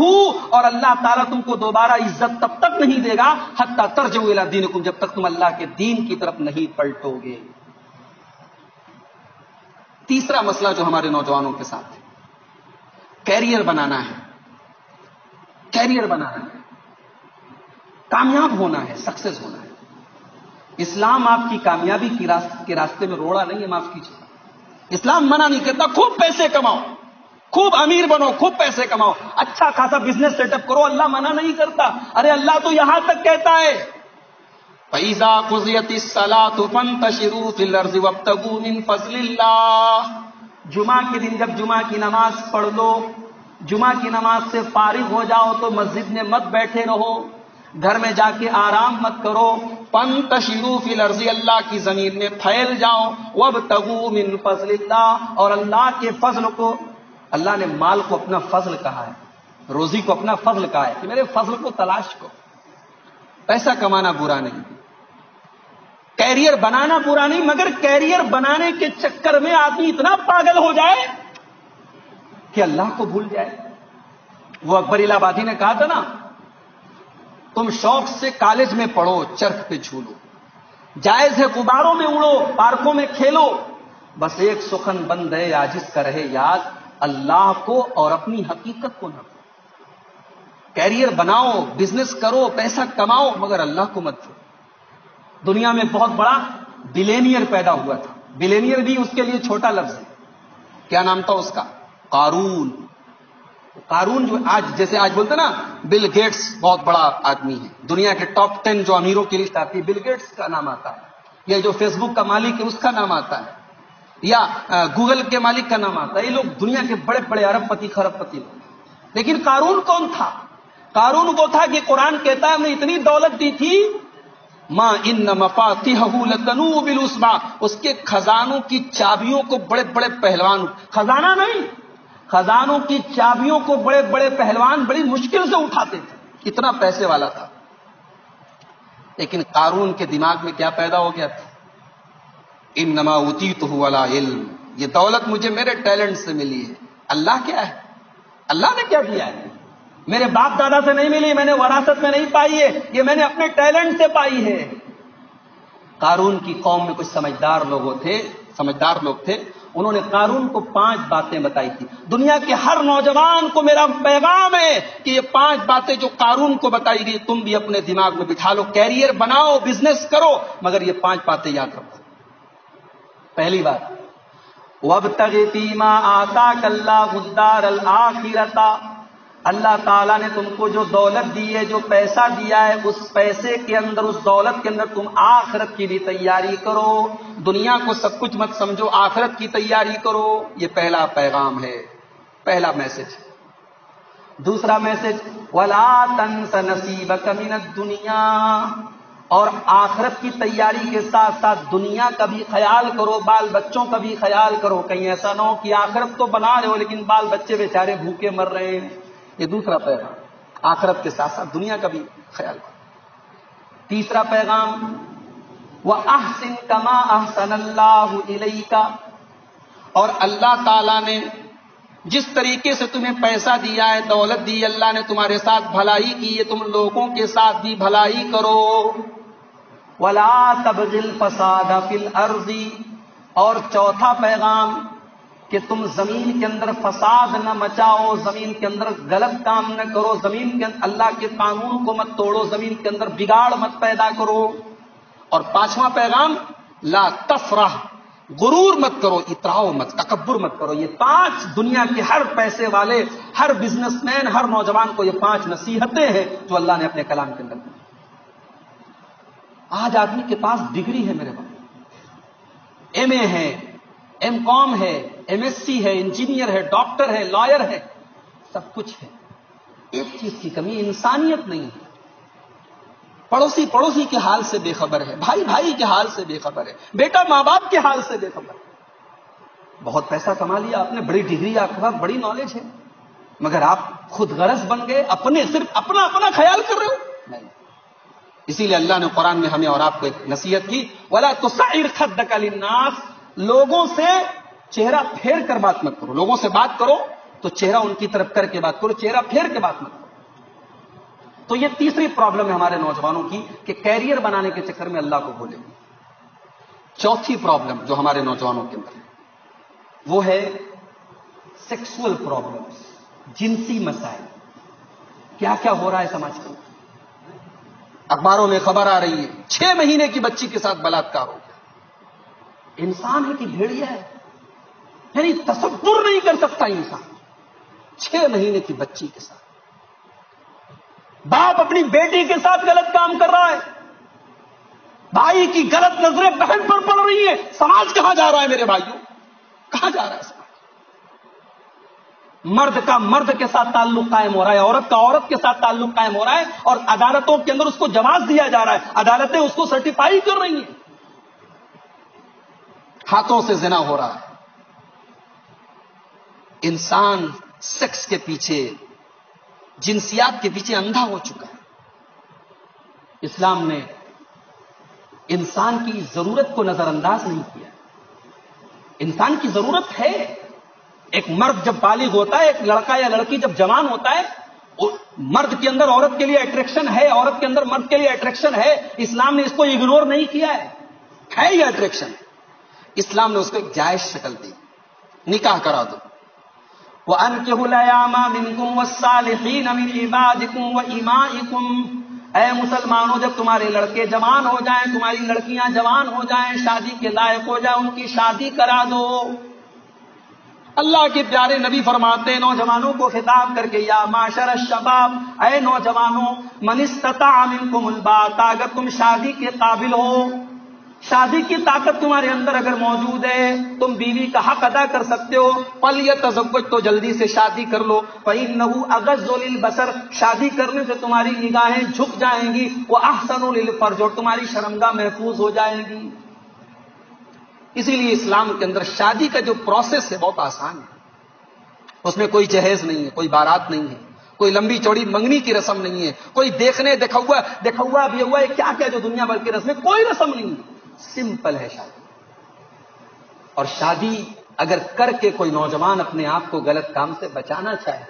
اور اللہ تعالیٰ تم کو دوبارہ عزت تب تک نہیں دے گا, حتی ترجعوا الی دینکم, جب تک تم اللہ کے دین کی طرف نہیں پلٹو گے. تیسرا مسئلہ جو ہمارے نوجوانوں کے ساتھ ہے, کیریئر بنانا ہے. کیریئر بنانا ہے, کامیاب ہونا ہے, سکسیس ہونا ہے. اسلام آپ کی کامیابی کے راستے میں روڑا نہیں ہے, معاف کیجیے. اسلام منع نہیں کرتا خوب پیسے کماؤ, خوب امیر بنو, خوب پیسے کماؤ, اچھا خاصا بزنس سیٹ اپ کرو, اللہ منع نہیں کرتا. ارے اللہ تو یہاں تک کہتا ہے, فَإِذَا قُضِيَتِ الصَّلَاةُ فَانتَشِرُوا فِي الْأَرْضِ وَابْتَغُوا مِن فَضْلِ اللَّهِ. جمعہ کے دن جب جمعہ کی نماز پڑھ لو, جمعہ کی نماز سے فارغ ہو جاؤ تو مسجد میں مت بیٹھے رہو, گھر میں جا کے آرام مت کرو. فَانتَشِرُوا فِي الْأَرْضِ, اللہ کی زمین میں پھیل جاؤ. وَابْتَغُوا مِن فَضْلِ اللَّهِ, اور اللہ کے فضل کو, اللہ نے مال کو اپنا فضل کہا ہے, روزی کو اپنا فضل کہا ہے کہ میرے فضل کو تلاش کرو. پیسہ کمانا برا نہیں, کیریئر بنانا برا نہیں، مگر کیریئر بنانے کے چکر میں آدمی اتنا پاگل ہو جائے کہ اللہ کو بھول جائے۔ وہ اکبر الہ آبادی نے کہا تھا نا، تم شوق سے کالج میں پڑھو، چرخ پہ جھولو، جائز ہے غباروں میں اڑو، پارکوں میں کھیلو، بس ایک سخن بند ہے عاجز کا رہے یاد، اللہ کو اور اپنی حقیقت کو نہ۔ کیریئر بناؤ، بزنس کرو، پیسہ کماؤ، مگر اللہ کو مت چھوڑو۔ دنیا میں بہت بڑا بلینئر پیدا ہوا تھا، بلینئر بھی اس کے لیے چھوٹا لفظ ہے۔ کیا نام تھا اس کا؟ قارون۔ قارون جو جیسے آج بولتے نا بل گیٹس بہت بڑا آدمی ہے، دنیا کے ٹاپ 10 جو امیروں کی لسٹ آتی ہے بل گیٹس کا نام آتا ہے، یا جو فیس بک کا مالک ہے اس کا نام آتا ہے، یا گوگل کے مالک کا نام آتا ہے۔ یہ لوگ دنیا کے بڑے بڑے ارب پتی خرب پتی لوگ۔ لیکن قارون کون تھا؟ قارون وہ تھا کہ قرآن کہتا ہے ہم نے اتنی دولت دی تھی، ماں ان مفاتیحہ لتنوء بالعصبہ، اس کے خزانوں کی چابیوں کو بڑے بڑے پہلوان، خزانہ نہیں، خزانوں کی چابیوں کو بڑے بڑے پہلوان بڑی مشکل سے اٹھاتے تھے، اتنا پیسے والا تھا۔ لیکن قارون کے دماغ میں کیا پیدا ہو گیا تھا؟ انما اوتیتہ علی علم، یہ دولت مجھے میرے ٹیلنٹ سے ملی ہے۔ اللہ کیا ہے؟ اللہ نے کیا دیا ہے؟ میرے باپ دادا سے نہیں ملی، میں نے وراثت میں نہیں پائی ہے، یہ میں نے اپنے ٹیلنٹ سے پائی ہے۔ قارون کی قوم میں کچھ سمجھدار لوگ تھے، انہوں نے قارون کو 5 باتیں بتائی تھی۔ دنیا کے ہر نوجوان کو میرا پیغام ہے کہ یہ 5 باتیں جو قارون کو بتائی گئی تم بھی اپنے دماغ میں بٹھا لو، کیریئر بناؤ، بزنس کرو، مگر یہ 5 باتیں یاد رکھو۔ پہلی بات، وَابْتَغِ فِيمَا آتَاكَ اللَّهُ الدَّارَ الْآخِرَةَ، اللہ تعالیٰ نے تم کو جو دولت دی ہے، جو پیسہ دیا ہے، اس پیسے کے اندر، اس دولت کے اندر تم آخرت کی بھی تیاری کرو۔ دنیا کو سب کچھ مت سمجھو، آخرت کی تیاری کرو۔ یہ پہلا پیغام ہے، پہلا میسج۔ دوسرا میسج، وَلَا تَنْسَ نَصِيبَكَ مِنَ الدُّنْيَا، اور آخرت کی تیاری کے ساتھ ساتھ دنیا کا بھی خیال کرو، بال بچوں کا بھی خیال کرو۔ کہیں ایسا نہ ہو کہ آخرت تو بنا رہے ہو لیکن بال بچے بیچارے بھوکے مر رہے ہیں۔ یہ دوسرا پیغام، آخرت کے ساتھ ساتھ دنیا کا بھی خیال کرو۔ تیسرا پیغام، وَأَحْسِن كَمَا أَحْسَنَ اللَّهُ إِلَيْكَ، اور اللہ تعالیٰ نے جس طریقے سے تمہیں پیسہ دیا ہے، دولت دی، اللہ نے تمہارے ساتھ بھلائی کی ہے، تم لوگوں کے ساتھ بھی بھلائی کرو۔ وَلَا تَبْغِ الْفَسَادَ فِي الْأَرْضِ، اور چوتھا پیغام کہ تم زمین کے اندر فساد نہ مچاؤ، زمین کے اندر غلط کام نہ کرو، زمین کے اندر اللہ کے قانون کو مت توڑو، زمین کے اندر بگاڑ مت پیدا کرو۔ اور 5واں پیغام، لا تفرح، غرور مت کرو، اتراؤ مت، تکبر مت کرو۔ یہ 5 دنیا کے ہر پیسے والے، ہر بزنس مین، ہر نوجوان کو یہ 5 نصیحتیں ہیں جو اللہ نے اپنے کلام کے اندر دی۔ آج آدمی کے پاس ڈگری ہے میرے پاس، ایم اے ہے، ایم کام ہے، ایم ایس سی ہے، انجینئر ہے، ڈاکٹر ہے، لائر ہے، سب کچھ ہے، ایک چیز کی کمی، انسانیت نہیں ہے۔ پڑوسی کے حال سے بے خبر ہے، بھائی کے حال سے بے خبر ہے، بیٹا ماں باپ کے حال سے بے خبر ہے۔ بہت پیسہ کما لیا آپ نے، بڑی ڈگری، آپ کے پاس بڑی نالج ہے، مگر آپ خود غرض بن گئے، صرف اپنا خیال کر رہے ہو۔ نہیں، اسی لیے اللہ نے قرآن میں ہمیں اور آپ کو ایک نصیحت کی، وَلَا تُصَعِّرْ خَدَّكَ لِلنَّاسِ، لوگوں سے چہرہ پھیر کر بات مت کرو۔ لوگوں سے بات کرو تو چہرہ ان کی طرف کر کے بات کرو، چہرہ پھیر کے بات مت کرو۔ تو یہ تیسری پرابلم ہے ہمارے نوجوانوں کی کہ کیریئر بنانے کے چکر میں اللہ کو بھولیں گے۔ چوتھی پرابلم جو ہمارے نوجوانوں کے اندر ہے وہ ہے سیکسول پرابلمز، جنسی مسائل۔ کیا کیا ہو رہا ہے سماج کے اندر؟ اخباروں میں خبر آ رہی ہے 6 مہینے کی بچی کے ساتھ بلااتکار ہو گیا۔ انسان ہے کہ بھیڑیا ہے؟ یعنی تصور نہیں کر سکتا انسان، 6 مہینے کی بچی کے ساتھ۔ باپ اپنی بیٹی کے ساتھ غلط کام کر رہا ہے، بھائی کی غلط نظریں بہن پر پڑ رہی ہیں۔ سماج کہاں جا رہا ہے میرے بھائیوں؟ کہاں جا رہا ہے سماج؟ مرد کا مرد کے ساتھ تعلق قائم ہو رہا ہے، عورت کا عورت کے ساتھ تعلق قائم ہو رہا ہے، اور عدالتوں کے اندر اس کو جواز دیا جا رہا ہے، عدالتیں اس کو سرٹیفائی کر رہی ہیں۔ ہاتھوں سے زنا ہو رہا ہے۔ انسان سیکس کے پیچھے، جنسیات کے پیچھے اندھا ہو چکا ہے۔ اسلام نے انسان کی ضرورت کو نظر انداز نہیں کیا. انسان کی ضرورت ہے. ایک مرد جب بالغ ہوتا ہے، ایک لڑکا یا لڑکی جب جوان ہوتا ہے، مرد کے اندر عورت کے لیے اٹریکشن ہے، عورت کے اندر مرد کے لیے اٹریکشن ہے. اسلام نے اس کو اگنور نہیں کیا ہے یہ اٹریکشن. اسلام نے اس کو ایک جائز شکل دی. نکاح کرا دو. وَأَنكِحُوا الْأَيَامَ مِنكُمْ وَالصَّالِحِينَ مِنْ عِبَادِكُمْ وَإِمَائِكُمْ. اے مسلمانوں، جب تمہارے لڑکے جوان ہو جائیں، تمہاری لڑکیاں جوان ہو جائیں، شادی کے لائق ہو جائیں، ان کی شادی کرا دو. اللہ کے پیارے نبی فرماتے ہیں نوجوانوں کو خطاب کر کے، یا معاشر الشباب، اے نوجوانوں، من استطاع منکم الباءۃ، اگر تم شادی کے قابل ہو، شادی کی طاقت تمہارے اندر اگر موجود ہے، تم بیوی کا حق ادا کر سکتے ہو، فلیتزوج، تو جلدی سے شادی کر لو. فإنہ اغض للبصر، شادی کرنے سے تمہاری نگاہیں جھک جائیں گی. وأحسن للفرج، اور تمہاری شرمگاہ محفوظ ہو جائے گی. اسی لیے اسلام کے اندر شادی کا جو پروسیس ہے بہت آسان ہے. اس میں کوئی جہیز نہیں ہے، کوئی بارات نہیں ہے، کوئی لمبی چوڑی منگنی کی رسم نہیں ہے، کوئی دیکھنے دیکھا ہوا بھی ہوا ہے کیا کیا جو دنیا بھر کی رسم ہے، کوئی رسم نہیں ہے. سمپل ہے شادی. اور شادی اگر کر کے کوئی نوجوان اپنے آپ کو غلط کام سے بچانا چاہے،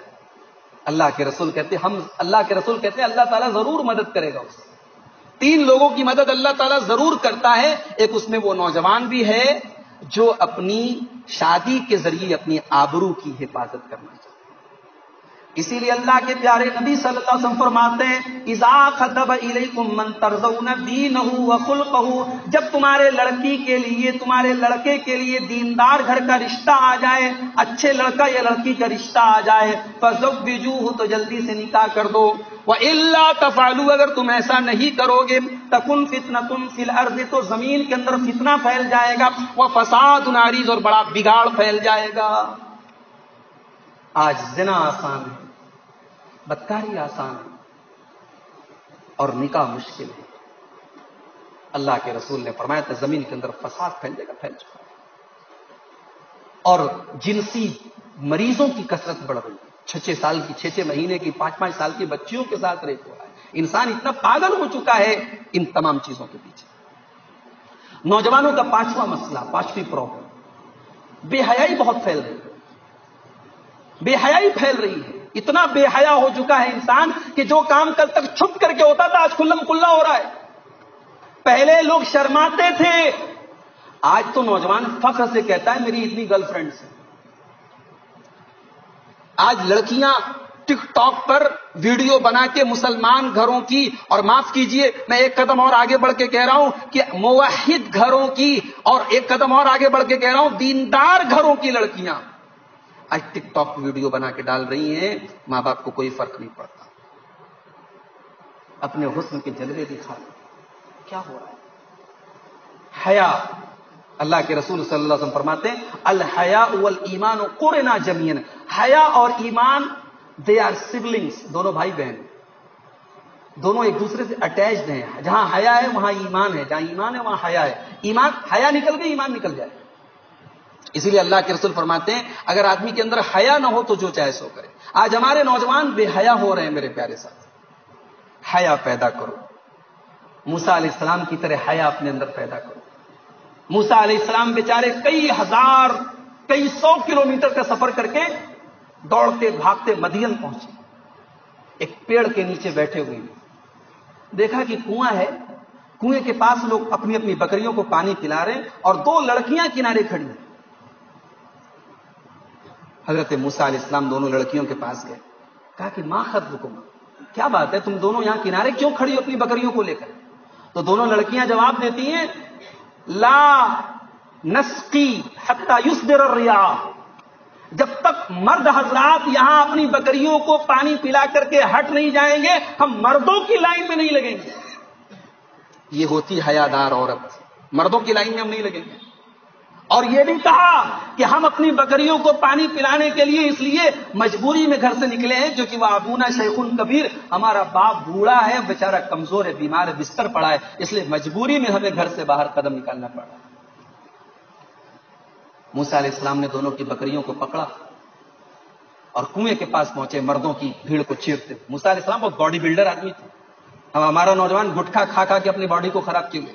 اللہ کے رسول کہتے ہیں اللہ تعالیٰ ضرور مدد کرے گا اسے. 3 لوگوں کی مدد اللہ تعالیٰ ضرور کرتا ہے. ایک اس میں وہ نوجوان بھی ہے جو اپنی شادی کے ذریعے اپنی آبرو کی حفاظت کرنا چاہتا ہے. اسی لیے اللہ کے پیارے نبی صلی اللہ علیہ وسلم فرماتے ہیں، اذا خطب الیکم من ترضون دینہ وخلقہ، جب تمہارے لڑکی کے لیے، تمہارے لڑکے کے لیے دیندار گھر کا رشتہ آ جائے، اچھے لڑکا یا لڑکی کا رشتہ آ جائے، فزوجوہ، تو جلدی سے نکاح کر دو. وَإِلَّا تَفْعَلُوا، اگر تم ایسا نہیں کرو گے، تَكُنْ فِتْنَةٌ فِي الْأَرْضِ، تو زمین کے اندر فتنہ پھیل جائے گا، وَفَسَادٌ عَرِيضٌ، اور بڑا بگاڑ پھیل جائے گا. آج زنا آسان ہے، بدکاری آسان ہے، اور نکاح مشکل ہے. اللہ کے رسول نے فرمایا تھا زمین کے اندر فساد پھیل جائے گا، پھیل چکا ہے. اور جنسی مریضوں کی کثرت بڑھ رہی ہے. 6 سال کی، 6 مہینے کی، 5 سال کی بچیوں کے ساتھ ریپ ہو رہا ہے. انسان اتنا پاگل ہو چکا ہے ان تمام چیزوں کے پیچھے. نوجوانوں کا 5واں مسئلہ، 5ویں پرابلم، بے حیائی بہت پھیل رہی ہے. بے حیائی پھیل رہی ہے. اتنا بے حیا ہو چکا ہے انسان کہ جو کام کل تک چھپ کر کے ہوتا تھا آج کھلم کھلا ہو رہا ہے. پہلے لوگ شرماتے تھے، آج تو نوجوان فخر سے کہتا ہے میری اتنی گرل فرینڈز ہیں. آج لڑکیاں ٹک ٹاک پر ویڈیو بنا کے مسلمان گھروں کی، اور معاف کیجئے میں ایک قدم اور آگے بڑھ کے کہہ رہا ہوں کہ موحد گھروں کی، اور ایک قدم اور آگے بڑھ کے کہہ رہا ہوں دیندار گھروں کی لڑکیاں آج ٹک ٹاک ویڈیو بنا کے ڈال رہی ہیں. ماں باپ کو کوئی فرق نہیں پڑتا، اپنے حسن کے جلوے دکھا رہے. کیا ہو رہا ہے؟ حیا. اللہ کے رسول صلی اللہ علیہ وسلم فرماتے ہیں الحیاء والایمان قرنا جميعا، حیا اور ایمان دے آر سبلنگس، دونوں بھائی بہن، دونوں ایک دوسرے سے اٹیچڈ ہیں. جہاں حیا ہے وہاں ایمان ہے، جہاں ایمان ہے وہاں حیا ہے. ایمان، حیا نکل گئی ایمان نکل جائے. اسی لیے اللہ کے رسول فرماتے ہیں اگر آدمی کے اندر حیا نہ ہو تو جو چاہے سو کرے. آج ہمارے نوجوان بے حیا ہو رہے ہیں. میرے پیارے ساتھ، حیا پیدا کرو. موسیٰ علیہ السلام کی طرح حیا اپنے اندر پیدا کرو. موسیٰ علیہ السلام بیچارے کئی ہزار، کئی 100 کلومیٹر کا سفر کر کے دوڑتے بھاگتے مدین پہنچے. ایک پیڑ کے نیچے بیٹھے ہوئے، دیکھا کہ کنواں ہے، کنویں کے پاس لوگ اپنی اپنی بکریوں کو پانی پلا رہے ہیں، اور 2 لڑکیاں کنارے کھڑی ہیں. حضرت موسیٰ علیہ السلام دونوں لڑکیوں کے پاس گئے، کہا کہ ماں خطبکم، کیا بات ہے تم دونوں یہاں کنارے کیوں کھڑی ہو اپنی بکریوں کو لے کر؟ تو دونوں لڑکیاں جواب دیتی ہیں لا نسقی حتی یصدر الرعاء، جب تک مرد حضرات یہاں اپنی بکریوں کو پانی پلا کر کے ہٹ نہیں جائیں گے ہم مردوں کی لائن میں نہیں لگیں گے. یہ ہوتی حیادار عورت، مردوں کی لائن میں ہم نہیں لگیں گے. اور یہ بھی کہا کہ ہم اپنی بکریوں کو پانی پلانے کے لیے اس لیے مجبوری میں گھر سے نکلے ہیں جو کہ وہ ابونا شیخ کبیر، ہمارا باپ بوڑھا ہے، بیچارہ کمزور ہے، بیمار ہے، بستر پڑا ہے، اس لیے مجبوری میں ہمیں گھر سے باہر قدم نکالنا پڑا. موسیٰ علیہ السلام نے دونوں کی بکریوں کو پکڑا اور کنویں کے پاس پہنچے مردوں کی بھیڑ کو چیرتے. موسیٰ علیہ السلام بہت باڈی بلڈر آدمی تھے. اب ہمارا نوجوان گٹکھا کھا کھا کے اپنی باڈی کو خراب کیوں گئے.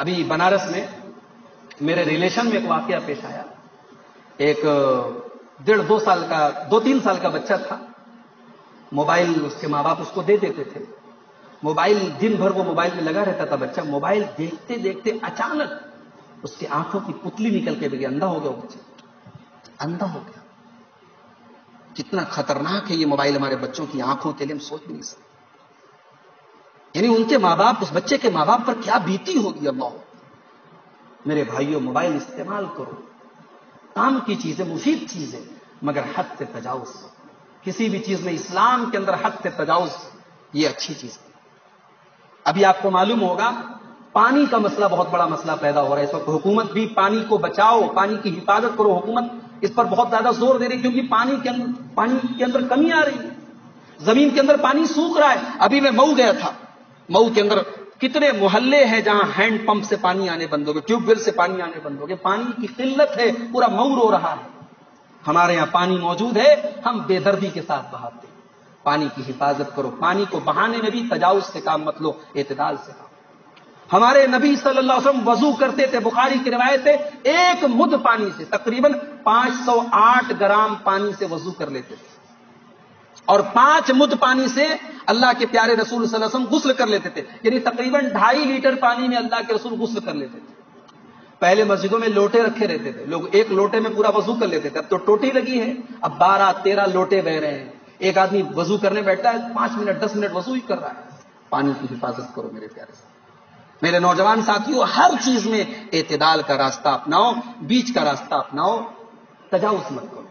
ابھی بنارس میں میرے ریلیشن میں ایک واقعہ پیش آیا. ایک 2-3 سال کا بچہ تھا. موبائل اس کے ماں باپ اس کو دے دیتے تھے. موبائل دن بھر وہ موبائل میں لگا رہتا تھا. بچہ موبائل دیکھتے دیکھتے اچانک اس کی آنکھوں کی پتلی نکل کے بگڑی. اندھا ہو گیا وہ بچہ, اندھا ہو گیا. کتنا خطرناک ہے یہ موبائل ہمارے بچوں کی آنکھوں کے لیے, ہم سوچ بھی نہیں سکتے. یعنی ان کے ماں باپ, اس بچے کے ماں باپ پر کیا بیتی ہوگی. اللہ میرے بھائیوں, موبائل استعمال کرو, کام کی چیزیں, مفید چیزیں, مگر حد سے تجاوز. کسی بھی چیز میں اسلام کے اندر حد سے تجاوز یہ اچھی چیز ہے. ابھی آپ کو معلوم ہوگا پانی کا مسئلہ بہت بڑا مسئلہ پیدا ہو رہا ہے اس وقت. حکومت بھی پانی کو بچاؤ, پانی کی حفاظت کرو, حکومت اس پر بہت زیادہ زور دے رہی ہے, کیونکہ پانی کے اندر کمی آ رہی ہے. زمین کے اندر پانی سوکھ رہا ہے. ابھی میں مئو گیا تھا. مئو کے اندر کتنے محلے ہیں جہاں ہینڈ پمپ سے پانی آنے بند ہو گئے, ٹیوب ویل سے پانی آنے بند ہو گئے. پانی کی قلت ہے, پورا مئو رو رہا ہے. ہمارے یہاں پانی موجود ہے, ہم بے دردی کے ساتھ بہاتے ہیں. پانی کی حفاظت کرو. پانی کو بہانے میں بھی تجاوز سے کام مت لو, اعتدال سے کام. ہمارے نبی صلی اللہ علیہ وسلم وضو کرتے تھے, بخاری کی روایت ہے, ایک مد پانی سے تقریباً 508 گرام پانی سے وضو کر لیتے تھے, اور 5 مد پانی سے اللہ کے پیارے رسول صلی اللہ علیہ وسلم غسل کر لیتے تھے. یعنی تقریباً 2.5 لیٹر پانی میں اللہ کے رسول غسل کر لیتے تھے. پہلے مسجدوں میں لوٹے رکھے رہتے تھے, لوگ ایک لوٹے میں پورا وضو کر لیتے تھے. اب تو ٹوٹی لگی ہے, اب 12-13 لوٹے بہ رہے ہیں. ایک آدمی وضو کرنے بیٹھتا ہے, 5 منٹ 10 منٹ وضو ہی کر رہا ہے. پانی کی حفاظت کرو میرے پیارے سے. میرے نوجوان ساتھیوں, ہر چیز میں اعتدال کا راستہ اپناؤ, بیچ کا راستہ اپناؤ, تجاوز مت کرو.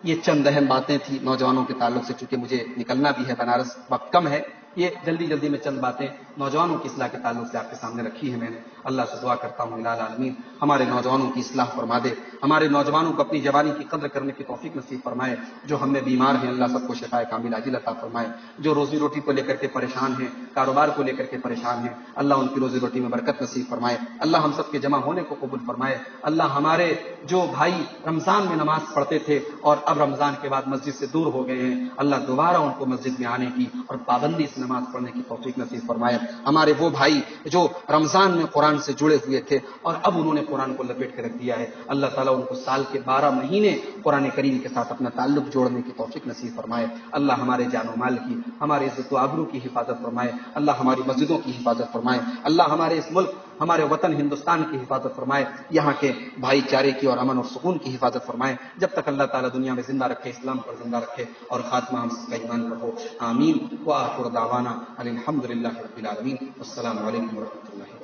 یہ چند اہم باتیں تھیں نوجوانوں کے تعلق سے. چونکہ مجھے نکلنا بھی ہے بنارس, وقت کم ہے. یہ جلدی میں چند باتیں نوجوانوں کی اصلاح کے تعلق سے آپ کے سامنے رکھی ہے میں نے. اللہ سے دعا کرتا ہوں الہ العالمین ہمارے نوجوانوں کی اصلاح فرما دے, ہمارے نوجوانوں کو اپنی جوانی کی قدر کرنے کی توفیق نصیب فرمائے. جو ہم میں بیمار ہیں اللہ سب کو شفاء کامل عاجل عطا فرمائے. جو روزی روٹی کو لے کر کے پریشان ہیں, کاروبار کو لے کر کے پریشان ہیں, اللہ ان کی روزی روٹی میں برکت نصیب فرمائے. اللہ ہم سب کے جمع ہونے کو قبول فرمائے. اللہ ہمارے جو بھائی رمضان میں نماز پڑھتے تھے اور اب رمضان کے بعد مسجد سے دور ہو گئے ہیں, اللہ دوبارہ ان کو مسجد میں آنے کی اور پابندی سے نماز پڑھنے کی توفیق نصیب فرمائے. ہمارے وہ بھائی جو رمضان میں قرآن سے جڑے ہوئے تھے اور اب انہوں نے قرآن کو لپیٹ کے رکھ دیا ہے, اللہ تعالیٰ ان کو سال کے 12 مہینے قرآن کریم کے ساتھ اپنا تعلق جوڑنے کی توفیق نصیب فرمائے. اللہ ہمارے جان و مال کی, ہمارے عزت و آبرو کی حفاظت فرمائے. اللہ ہماری مسجدوں کی حفاظت فرمائے. اللہ ہمارے اس ملک, ہمارے وطن ہندوستان کی حفاظت فرمائے. یہاں کے بھائی چارے کی اور امن اور سکون کی حفاظت فرمائے. جب تک اللہ تعالیٰ دنیا میں زندہ رکھے, اسلام پر زندہ رکھے اور خاتمہ ہم سب کا ایمان پر ہو. آمین. وآخر دعوانا الحمد للہ رب العالمین. السلام علیکم ورحمۃ اللہ وبرکاتہ.